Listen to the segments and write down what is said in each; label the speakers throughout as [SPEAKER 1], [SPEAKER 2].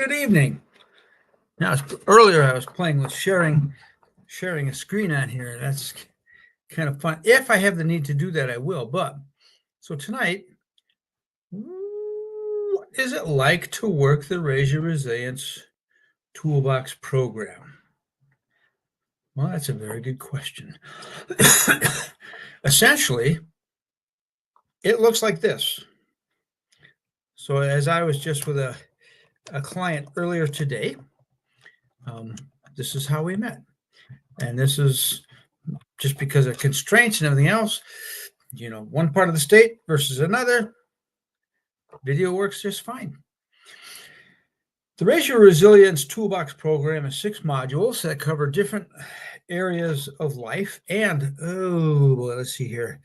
[SPEAKER 1] Good evening. Now, earlier I was playing with sharing a screen on here. That's kind of fun. If I have the need to do that, I will. But so tonight, what is it like to work the Raise Your Resilience Toolbox program? Well, that's a very good question. Essentially, it looks like this. So as I was just with a client earlier today, this is how we met. And this is just because of constraints and everything else, one part of the state versus another, video works just fine. The Raise Your Resilience Toolbox program is 6 modules that cover different areas of life. And, let's see here.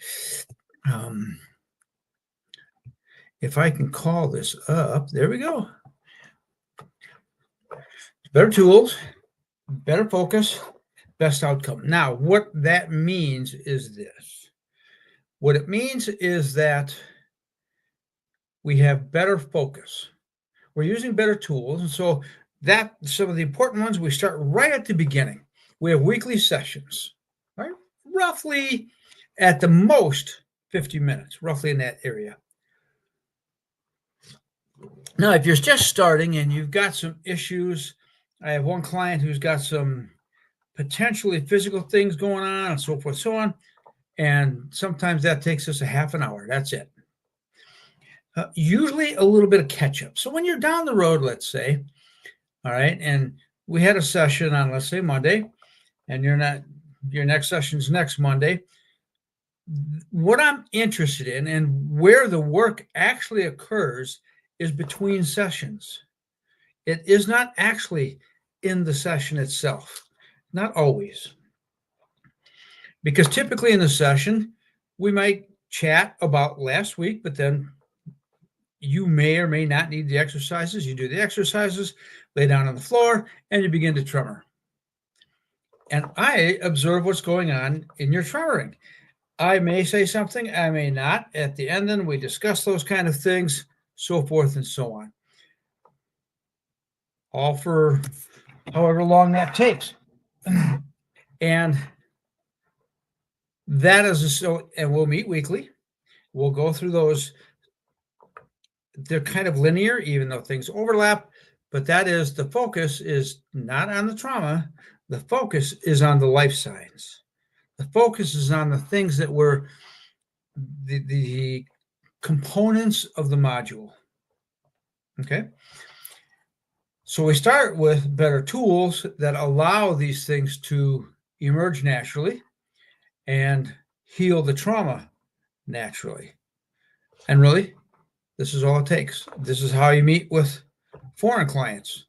[SPEAKER 1] If I can call this up, there we go. Better tools, better focus, best outcome. Now, what that means is this. What it means is that we have better focus. We're using better tools. And so that some of the important ones, we start right at the beginning. We have weekly sessions, right? Roughly at the most 50 minutes, roughly in that area. Now, if you're just starting and you've got some issues, I have one client who's got some potentially physical things going on and so forth, so on. And sometimes that takes us a half an hour. That's it. Usually a little bit of catch up. So when you're down the road, let's say, all right, and we had a session on, let's say, Monday, and your next session's next Monday. What I'm interested in and where the work actually occurs is between sessions. It is not actually in the session itself. Not always. Because typically in the session, we might chat about last week, but then you may or may not need the exercises. You do the exercises, lay down on the floor, and you begin to tremor. And I observe what's going on in your tremoring. I may say something, I may not. At the end, then we discuss those kind of things, so forth and so on. All for however long that takes. And that is so, and we'll meet weekly. We'll go through those. They're kind of linear, even though things overlap, but that is the focus is not on the trauma. The focus is on the life science. The focus is on the things that were the components of the module. Okay. So we start with better tools that allow these things to emerge naturally and heal the trauma naturally. And really, this is all it takes. This is how you meet with foreign clients.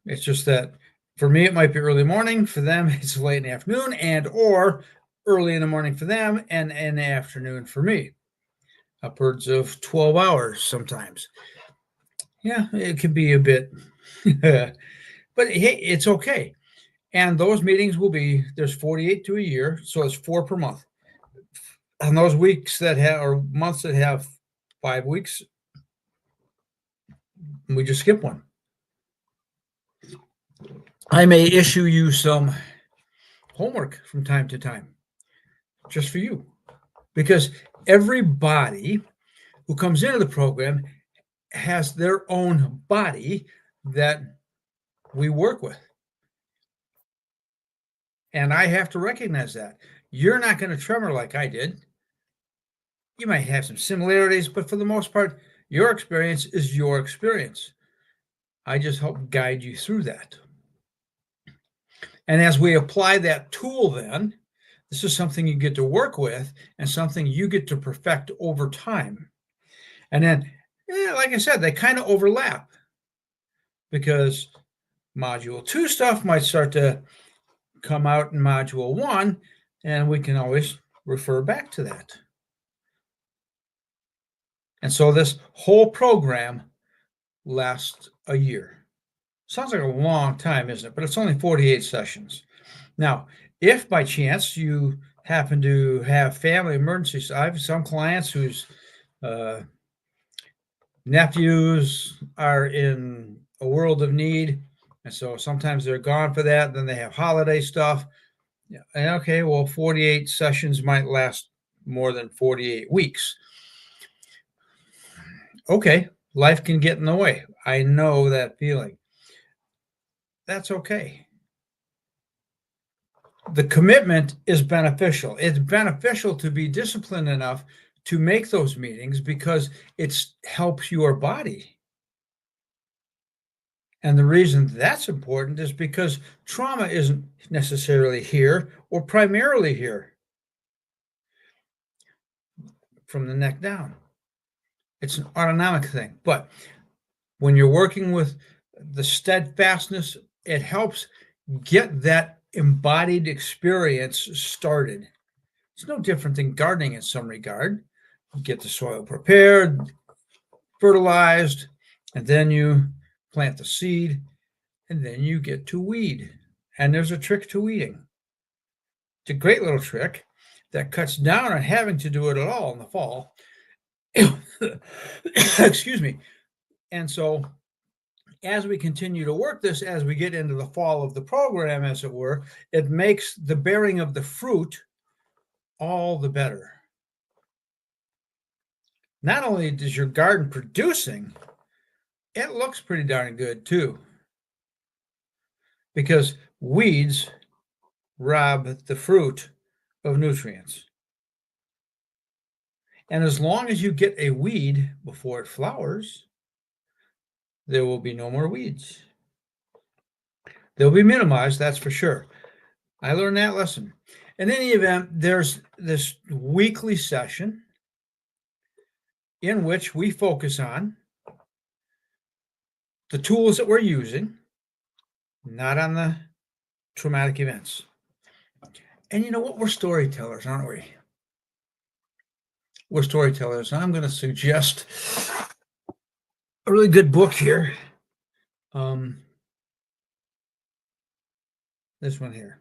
[SPEAKER 1] It's just that for me, it might be early morning. For them, it's late in the afternoon and or early in the morning for them and in the afternoon for me. Upwards of 12 hours sometimes. Yeah, it can be a bit, but hey, it's okay. And those meetings will be, there's 48 to a year, so it's 4 per month. And those weeks that have, or months that have 5 weeks, we just skip one. I may issue you some homework from time to time, just for you, because everybody who comes into the program has their own body that we work with. And I have to recognize that. You're not going to tremor like I did. You might have some similarities, but for the most part, your experience is your experience. I just help guide you through that. And as we apply that tool, then, this is something you get to work with and something you get to perfect over time. And then, like I said, they kind of overlap because module 2 stuff might start to come out in module 1, and we can always refer back to that. And so this whole program lasts a year. Sounds like a long time, isn't it? But it's only 48 sessions. Now, if by chance you happen to have family emergencies, I have some clients whose nephews are in a world of need. And so sometimes they're gone for that. Then they have holiday stuff. Yeah. And okay, well, 48 sessions might last more than 48 weeks. Okay, life can get in the way. I know that feeling. That's okay. The commitment is beneficial. It's beneficial to be disciplined enough to make those meetings because it helps your body. And the reason that's important is because trauma isn't necessarily here or primarily here from the neck down. It's an autonomic thing. But when you're working with the steadfastness, it helps get that embodied experience started. It's no different than gardening in some regard. You get the soil prepared, fertilized, and then you plant the seed, and then you get to weed. And there's a trick to weeding. It's a great little trick that cuts down on having to do it at all in the fall. Excuse me. And so as we continue to work this, as we get into the fall of the program, as it were, it makes the bearing of the fruit all the better. Not only does your garden producing, it looks pretty darn good too. Because weeds rob the fruit of nutrients. And as long as you get a weed before it flowers, there will be no more weeds. They'll be minimized, that's for sure. I learned that lesson. In any event, there's this weekly session in which we focus on the tools that we're using, not on the traumatic events. And you know what? We're storytellers, aren't we? We're storytellers. And I'm going to suggest a really good book here. This one here.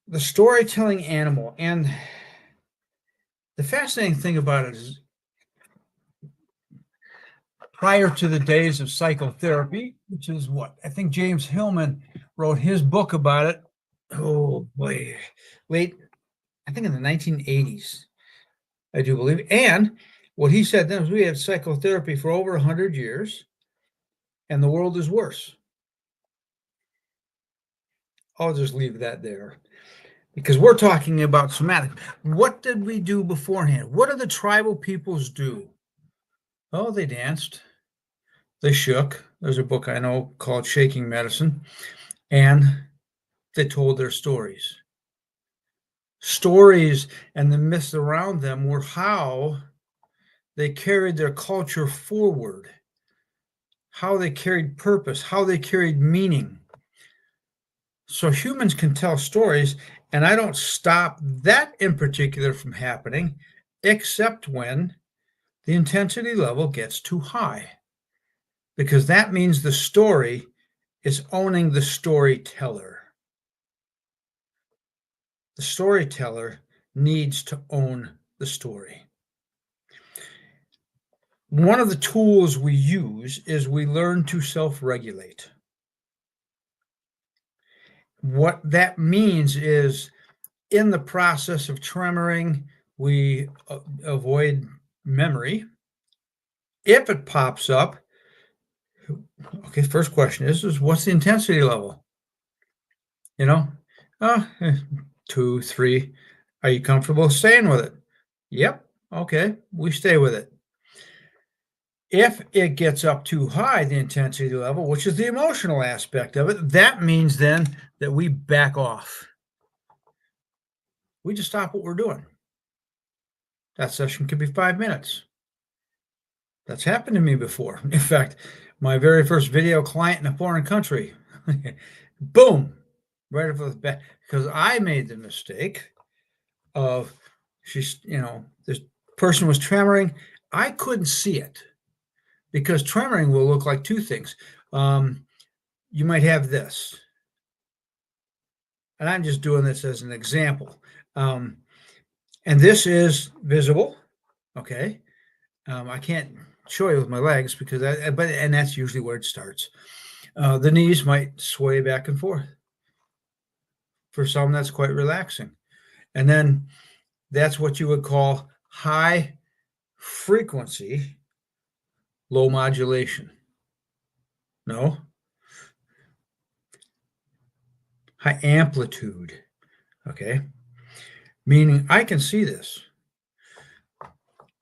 [SPEAKER 1] The Storytelling Animal. And the fascinating thing about it is, prior to the days of psychotherapy, which is what I think James Hillman wrote his book about it. Oh boy, late, I think in the 1980s, I do believe. And what he said then was we had psychotherapy for over 100 years, and the world is worse. I'll just leave that there because we're talking about somatic. What did we do beforehand? What did the tribal peoples do? Oh, they danced. They shook. There's a book I know called Shaking Medicine. And they told their stories. Stories and the myths around them were how they carried their culture forward, how they carried purpose, how they carried meaning. So humans can tell stories, and I don't stop that in particular from happening, except when the intensity level gets too high, because that means the story is owning the storyteller. The storyteller needs to own the story. One of the tools we use is we learn to self-regulate. What that means is in the process of tremoring, we avoid memory. If it pops up, okay, first question is what's the intensity level? 2, 3. Are you comfortable staying with it? Yep. Okay, we stay with it. If it gets up too high, the intensity level, which is the emotional aspect of it, that means then that we back off. We just stop what we're doing. That session could be 5 minutes. That's happened to me before. In fact, my very first video client in a foreign country, boom, right off the bat, because I made the mistake of this person was tremoring. I couldn't see it because tremoring will look like two things. You might have this, and I'm just doing this as an example. And this is visible. Okay. I can't show you with my legs because and that's usually where it starts. The knees might sway back and forth. For some, that's quite relaxing. And then that's what you would call high frequency, low modulation. No? High amplitude. Okay? Meaning I can see this.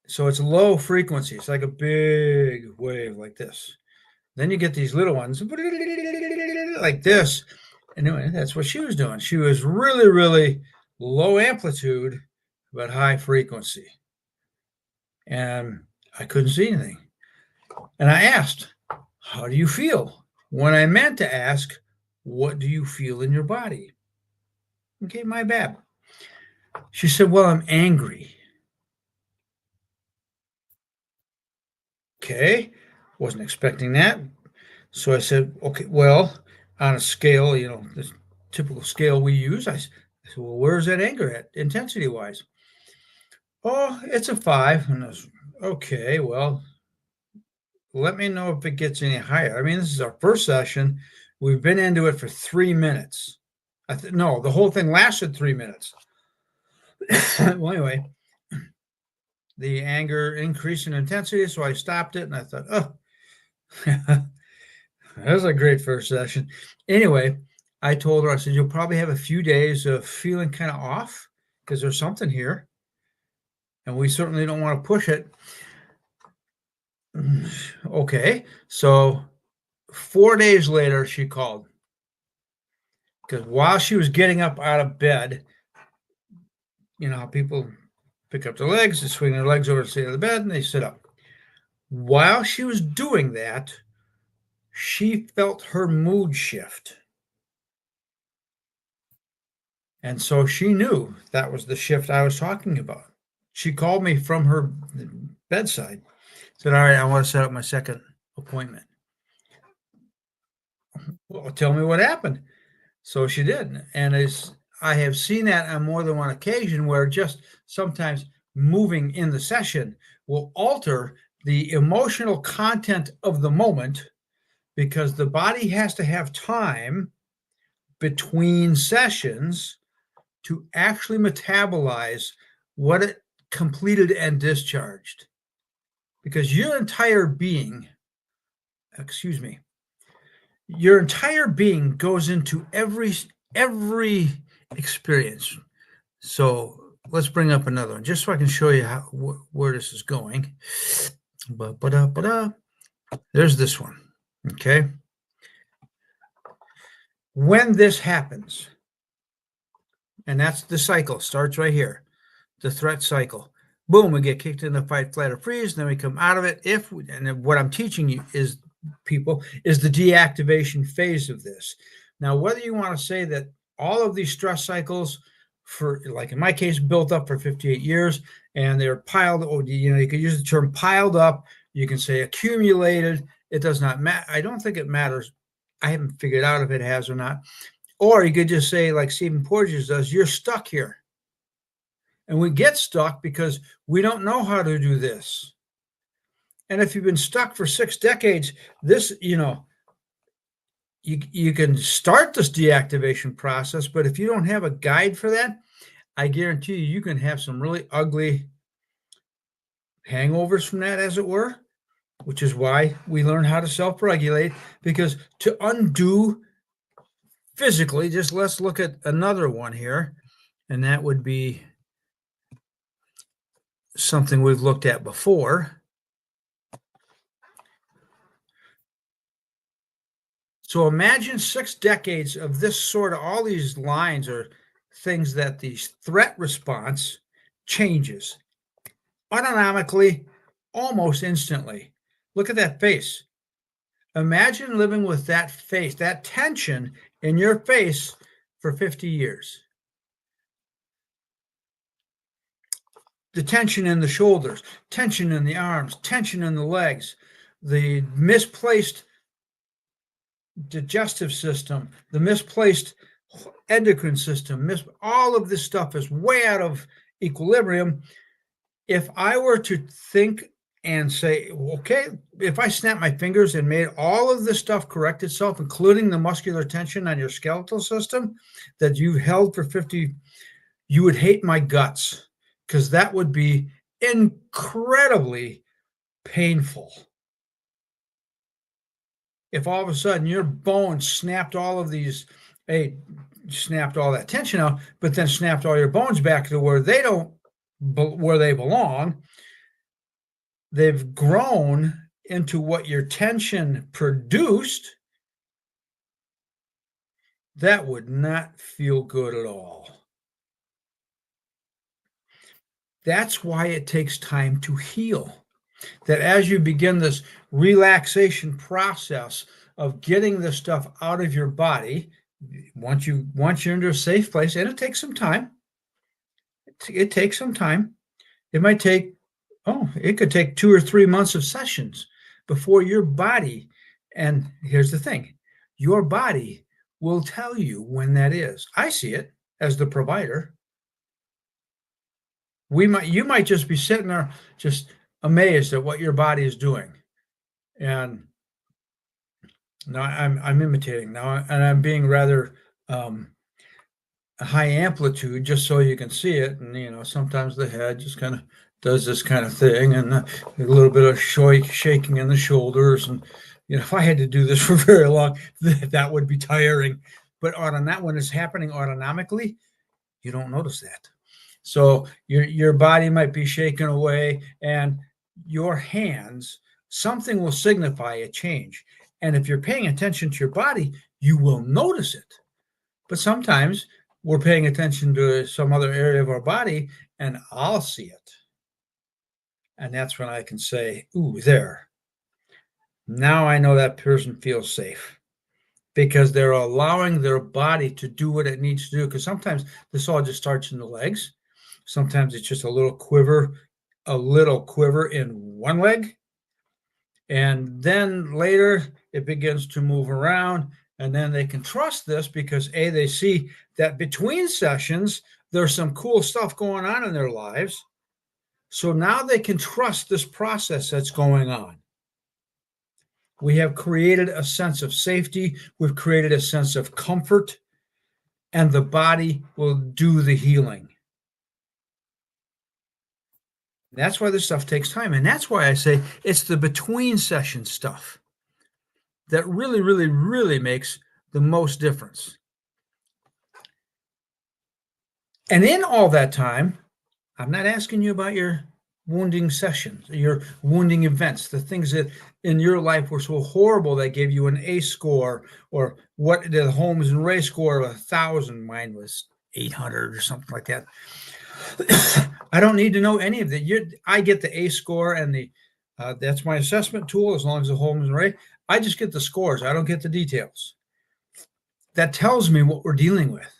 [SPEAKER 1] So it's low frequency. It's like a big wave like this. Then you get these little ones like this. And anyway, that's what she was doing. She was really, really low amplitude, but high frequency. And I couldn't see anything. And I asked, how do you feel? When I meant to ask, what do you feel in your body? Okay, my bad. She said, well, I'm angry. Okay, wasn't expecting that. So I said, okay, well, on a scale, this typical scale we use, I said, well, where's that anger at, intensity-wise? Oh, it's a 5. And I was, okay, well, let me know if it gets any higher. I mean, this is our first session. We've been into it for 3 minutes. No, the whole thing lasted 3 minutes. Well, anyway, the anger increased in intensity, so I stopped it, and I thought, oh, that was a great first session. Anyway, I told her, I said, you'll probably have a few days of feeling kind of off because there's something here, and we certainly don't want to push it. Okay, so 4 days later, she called because while she was getting up out of bed, you know how people pick up their legs, they swing their legs over to the side of the bed, and they sit up. While she was doing that, she felt her mood shift. And so she knew that was the shift I was talking about. She called me from her bedside, said, all right, I want to set up my second appointment. Well, tell me what happened. So she did. And I have seen that on more than one occasion where just sometimes moving in the session will alter the emotional content of the moment because the body has to have time between sessions to actually metabolize what it completed and discharged. Because your entire being goes into every experience. So let's bring up another one just so I can show you where this is going. There's this one. Okay. When this happens, and that's the cycle, starts right here, the threat cycle. Boom, we get kicked in the fight, flight, or freeze, and then we come out of it. And what I'm teaching you is the deactivation phase of this. Now, whether you want to say that all of these stress cycles, for like in my case, built up for 58 years, and they're piled, you could use the term piled up. You can say accumulated. It does not matter. I don't think it matters. I haven't figured out if it has or not. Or you could just say, like Stephen Porges does, you're stuck here. And we get stuck because we don't know how to do this. And if you've been stuck for 6 decades, this, you can start this deactivation process, but if you don't have a guide for that, I guarantee you can have some really ugly hangovers from that, as it were, which is why we learn how to self-regulate, because to undo physically, just let's look at another one here, and that would be something we've looked at before. So imagine 6 decades of this sort of, all these lines are things that the threat response changes autonomically, almost instantly. Look at that face. Imagine living with that face, that tension in your face for 50 years. The tension in the shoulders, tension in the arms, tension in the legs, the misplaced digestive system, the misplaced endocrine system, all of this stuff is way out of equilibrium. If I were to think and say, okay, if I snap my fingers and made all of this stuff correct itself, including the muscular tension on your skeletal system that you've held for 50, you would hate my guts because that would be incredibly painful. If all of a sudden your bones snapped all of these, hey, snapped all that tension out, but then snapped all your bones back to where they don't, where they belong, they've grown into what your tension produced, that would not feel good at all. That's why it takes time to heal. That as you begin this relaxation process of getting this stuff out of your body, once you're into a safe place, and it takes some time. It takes some time. It might take, it could take 2 or 3 months of sessions before your body, and here's the thing, your body will tell you when that is. I see it as the provider. You might just be sitting there just amazed at what your body is doing. And now I'm imitating now, and I'm being rather high amplitude just so you can see it. And sometimes the head just kind of does this kind of thing, and a little bit of shaking in the shoulders. And if I had to do this for very long, that would be tiring. But on that one is happening autonomically, you don't notice that. So your body might be shaken away, and your hands, something will signify a change. And if you're paying attention to your body, you will notice it. But sometimes we're paying attention to some other area of our body, and I'll see it. And that's when I can say, ooh, there. Now I know that person feels safe, because they're allowing their body to do what it needs to do. Because sometimes this all just starts in the legs. Sometimes it's just a little quiver in one leg. And then later it begins to move around, and then they can trust this because they see that between sessions, there's some cool stuff going on in their lives. So now they can trust this process that's going on. We have created a sense of safety. We've created a sense of comfort, and the body will do the healing. That's why this stuff takes time. And that's why I say it's the between session stuff that really, really, really makes the most difference. And in all that time, I'm not asking you about your wounding sessions, your wounding events, the things that in your life were so horrible that gave you an ACE score, or what the Holmes and Ray score of 1,000. Mine was 800 or something like that. I don't need to know any of that. I get the ACE score, and that's my assessment tool. As long as the Holmes and Ray, I just get the scores. I don't get the details. That tells me what we're dealing with,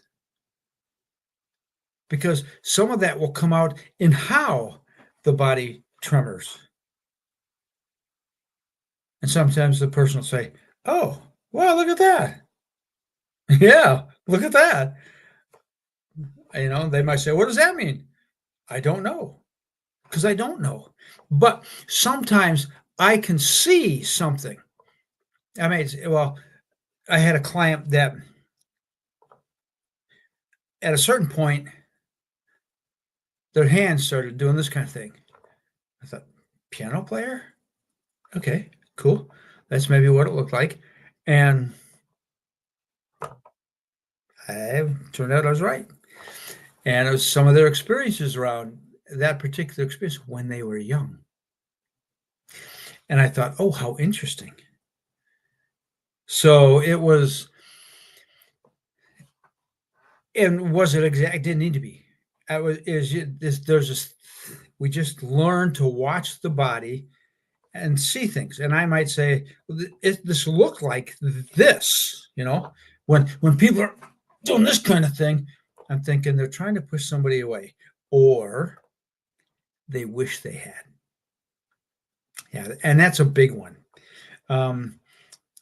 [SPEAKER 1] because some of that will come out in how the body tremors. And sometimes the person will say, oh, well, look at that. Yeah, look at that. They might say, what does that mean? I don't know, because I don't know. But sometimes I can see something. I had a client that at a certain point, their hands started doing this kind of thing. I thought, piano player? Okay, cool. That's maybe what it looked like. And it turned out I was right. And it was some of their experiences around that particular experience when they were young. And I thought, oh, how interesting. So it was, and was it exact? It didn't need to be. We just learn to watch the body and see things. And I might say, this looked like this, when people are doing this kind of thing, I'm thinking they're trying to push somebody away, or they wish they had. Yeah, and that's a big one.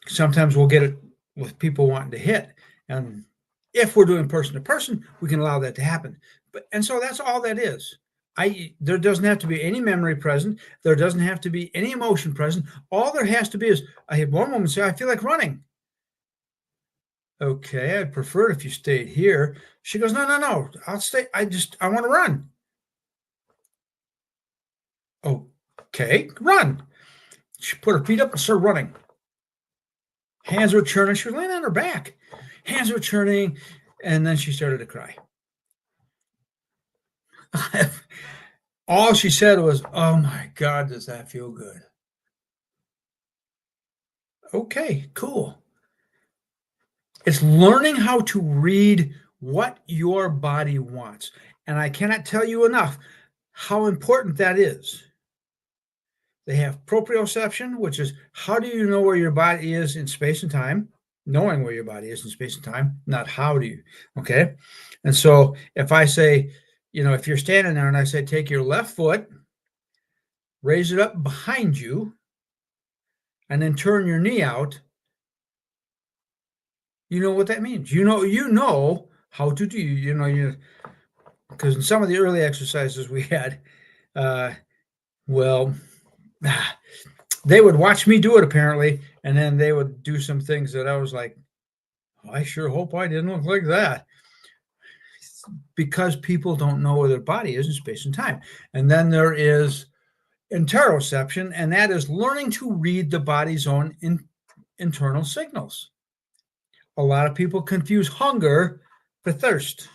[SPEAKER 1] Sometimes we'll get it with people wanting to hit, and if we're doing person to person, we can allow that to happen. And so that's all that is. There doesn't have to be any memory present. There doesn't have to be any emotion present. All there has to be is, I had one woman say, I feel like running. Okay, I'd prefer it if you stayed here. She goes, no, no, no, I'll stay. I want to run. Okay, run. She put her feet up and started running. Hands were churning. She was laying on her back. Hands were churning. And then she started to cry. All she said was, oh my God, does that feel good? Okay, cool. It's learning how to read what your body wants. And I cannot tell you enough how important that is. They have proprioception, which is how do you know where your body is in space and time? Knowing where your body is in space and time, not how do you. Okay. And so if I say, if you're standing there and I say, take your left foot, raise it up behind you, and then turn your knee out, you know what that means. You know how to do, because in some of the early exercises we had, they would watch me do it apparently, and then they would do some things that I was like, I sure hope I didn't look like that. Because people don't know where their body is in space and time. And then there is interoception, and that is learning to read the body's own internal signals. A lot of people confuse hunger for thirst.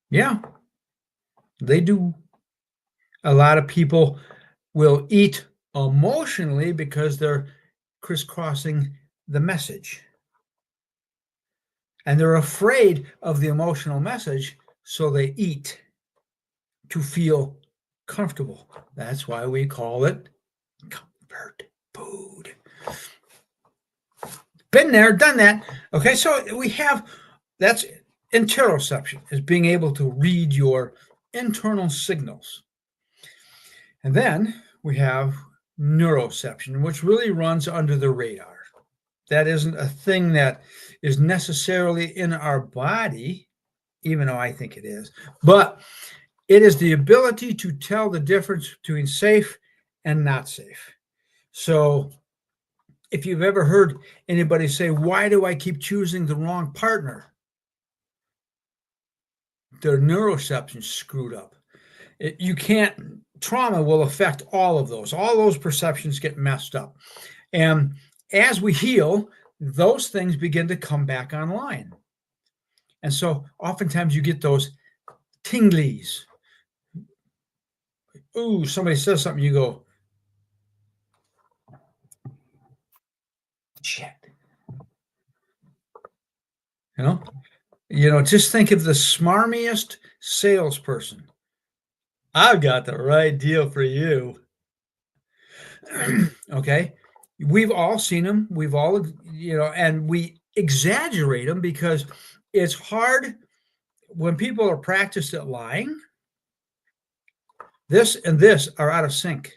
[SPEAKER 1] Yeah, they do. A lot of people will eat emotionally because they're crisscrossing the message. And they're afraid of the emotional message, so they eat to feel comfortable. That's why we call it comfort food. Been there, done that. Okay, so that's interoception, is being able to read your internal signals. And then we have neuroception, which really runs under the radar. That isn't a thing that is necessarily in our body, even though I think it is, but it is the ability to tell the difference between safe and not safe. So if you've ever heard anybody say, why do I keep choosing the wrong partner? Their neuroception screwed up. Trauma will affect all of those. All those perceptions get messed up. And as we heal, those things begin to come back online. And so oftentimes you get those tinglies. Ooh, somebody says something, you go, shit. Just think of the smarmiest salesperson. I've got the right deal for you. Okay. We've all seen them. We've all, and we exaggerate them because it's hard when people are practiced at lying. This and this are out of sync.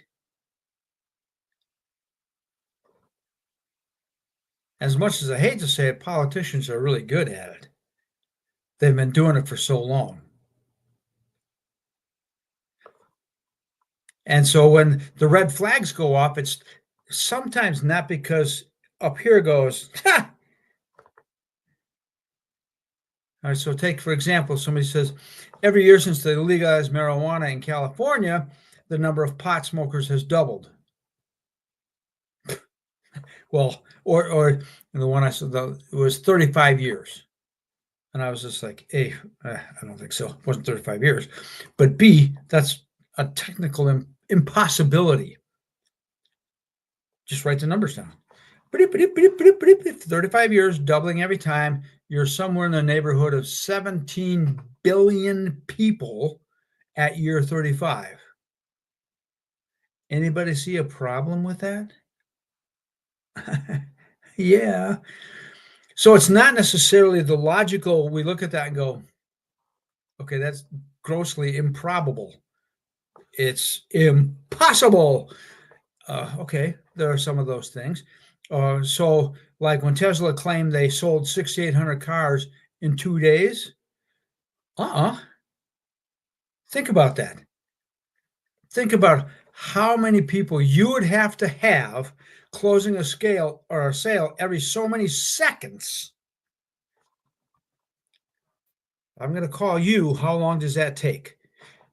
[SPEAKER 1] As much as I hate to say it, politicians are really good at it. They've been doing it for so long. And so when the red flags go up, it's sometimes not because up here goes, ha! All right, so take, for example, somebody says, every year since they legalized marijuana in California, the number of pot smokers has doubled. Well, or the one I said, it was 35 years. And I was just like, A, I don't think so. It wasn't 35 years. But B, that's a technical impossibility. Just write the numbers down. 35 years, doubling every time. You're somewhere in the neighborhood of 17 billion people at year 35. Anybody see a problem with that? Yeah. So it's not necessarily the logical, we look at that and go, okay, that's grossly improbable. It's impossible. Okay, there are some of those things. So like when Tesla claimed they sold 6,800 cars in 2 days, Uh-uh. Think about that. Think about how many people you would have to have closing a scale or a sale every so many seconds. I'm going to call you. How long does that take?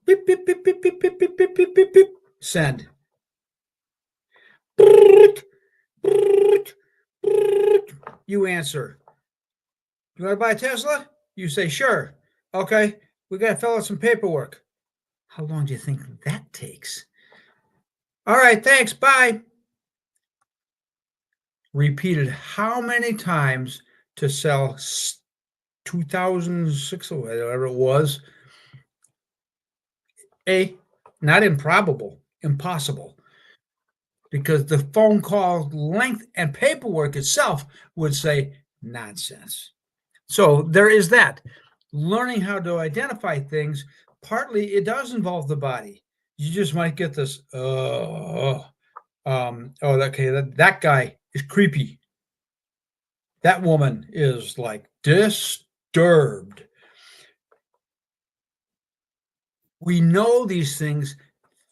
[SPEAKER 1] Beep, beep, beep, beep, beep, beep, beep, beep, beep, beep, beep. Send. You answer. You want to buy a Tesla? You say, sure. Okay. We got to fill out some paperwork. How long do you think that takes? All right. Thanks. Bye. Repeated how many times to sell 2006 or whatever it was? Not improbable, impossible, because the phone call length and paperwork itself would say nonsense. So there is that. Learning how to identify things, partly it does involve the body. You just might get this, okay, that guy is creepy. That woman is like disturbed. We know these things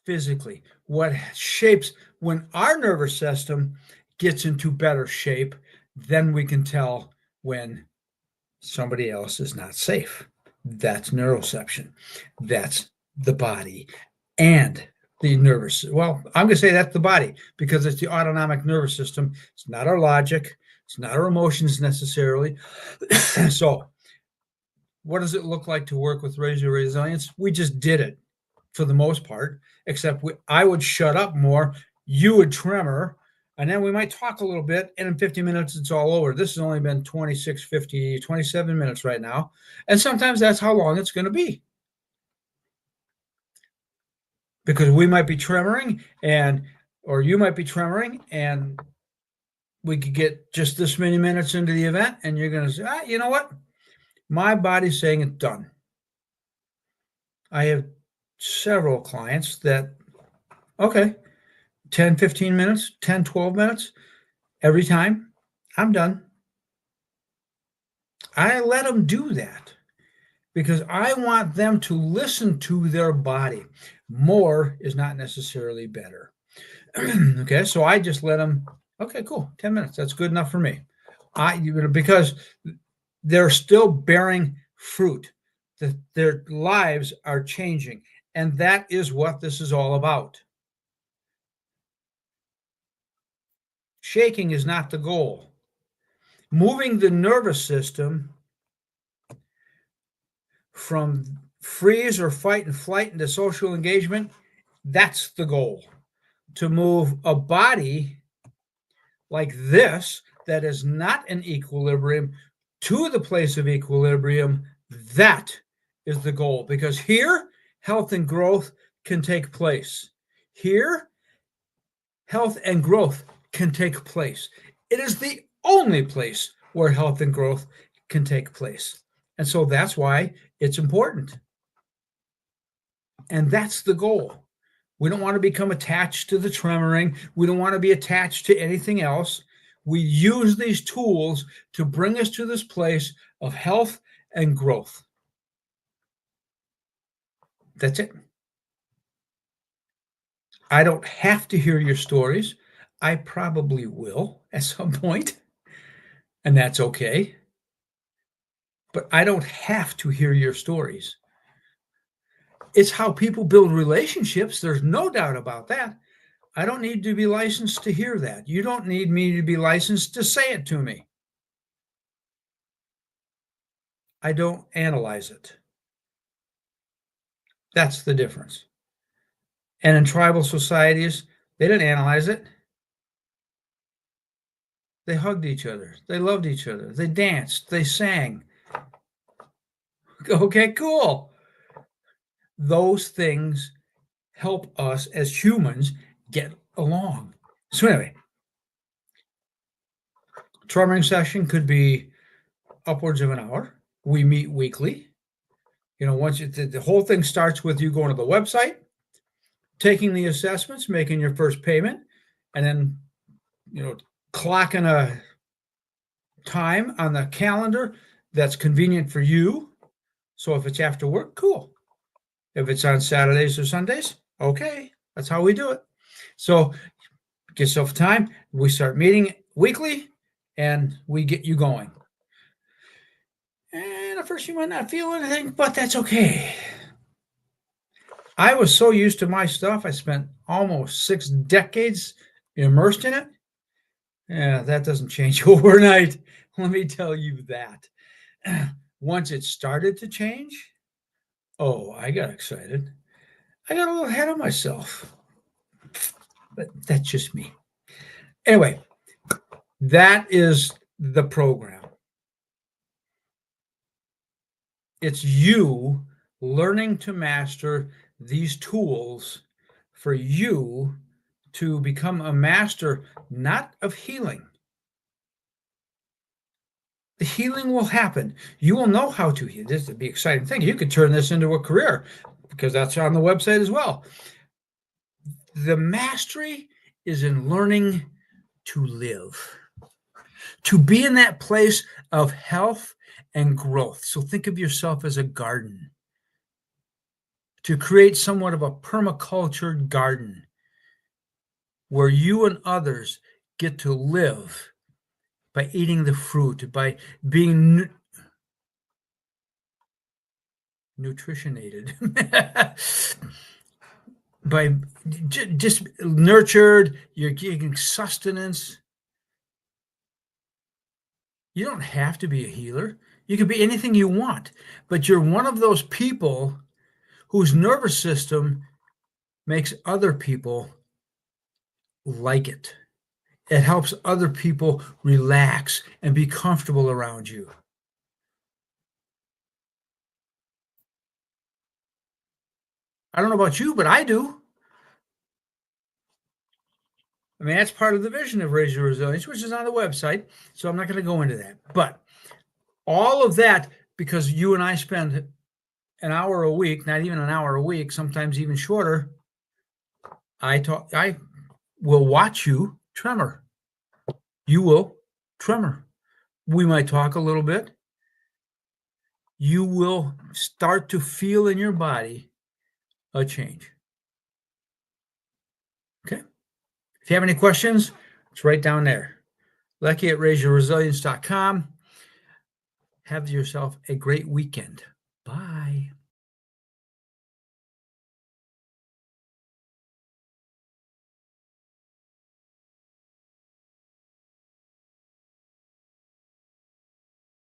[SPEAKER 1] physically. What shapes when our nervous system gets into better shape, then we can tell when somebody else is not safe. That's neuroception. That's the body and the nervous. Well, I'm going to say that's the body because it's the autonomic nervous system. It's not our logic. It's not our emotions necessarily. So, what does it look like to work with Raise Your Resilience? We just did it for the most part, except I would shut up more, you would tremor, and then we might talk a little bit, and in 50 minutes, it's all over. This has only been 26, 50, 27 minutes right now, and sometimes that's how long it's going to be. Because we might be tremoring, or you might be tremoring, and we could get just this many minutes into the event, and you're going to say, you know what? My body's saying it's done. I have several clients that, okay, 10, 15 minutes, 10, 12 minutes, every time, I'm done. I let them do that because I want them to listen to their body. More is not necessarily better. Okay, so I just let them, okay, cool, 10 minutes. That's good enough for me. Because they're still bearing fruit. Their lives are changing. And that is what this is all about. Shaking is not the goal. Moving the nervous system from freeze or fight and flight into social engagement, that's the goal. To move a body like this that is not in equilibrium to the place of equilibrium, that is the goal. Because here, health and growth can take place. Here, health and growth can take place. It is the only place where health and growth can take place. And so that's why it's important. And that's the goal. We don't want to become attached to the tremoring. We don't want to be attached to anything else. We use these tools to bring us to this place of health and growth. That's it. I don't have to hear your stories. I probably will at some point, and that's okay. But I don't have to hear your stories. It's how people build relationships. There's no doubt about that. I don't need to be licensed to hear that. You don't need me to be licensed to say it to me. I don't analyze it. That's the difference. And in tribal societies, they didn't analyze it. They hugged each other. They loved each other. They danced. They sang. Okay, cool. Those things help us as humans get along. So anyway, tremoring session could be upwards of an hour. We meet weekly. Once the whole thing starts with you going to the website, taking the assessments, making your first payment, and then, clocking a time on the calendar that's convenient for you So if it's after work, cool. If it's on Saturdays or Sundays, okay, that's how we do it. So get yourself time. We start meeting weekly and we get you going. And at first you might not feel anything, but that's okay. I was so used to my stuff. I spent almost 6 decades immersed in it. Yeah, that doesn't change overnight. Let me tell you that. Once it started to change, oh, I got excited. I got a little ahead of myself. But that's just me. Anyway, that is the program. It's you learning to master these tools for you to become a master, not of healing. The healing will happen. You will know how to heal. This would be an exciting thing. You could turn this into a career because that's on the website as well. The mastery is in learning to live, to be in that place of health and growth. So think of yourself as a garden, to create somewhat of a permacultured garden where you and others get to live by eating the fruit, by being nutritionated, by just nurtured, you're getting sustenance. You don't have to be a healer. You can be anything you want, but you're one of those people whose nervous system makes other people like it. It helps other people relax and be comfortable around you. I don't know about you, but I do. I mean, that's part of the vision of Raise Your Resilience, which is on the website. So I'm not going to go into that. But all of that, because you and I spend an hour a week, not even an hour a week, sometimes even shorter, I will watch you tremor. You will tremor. We might talk a little bit. You will start to feel in your body a change. Okay? If you have any questions, it's right down there. Lecky at raiseyourresilience.com. Have yourself a great weekend.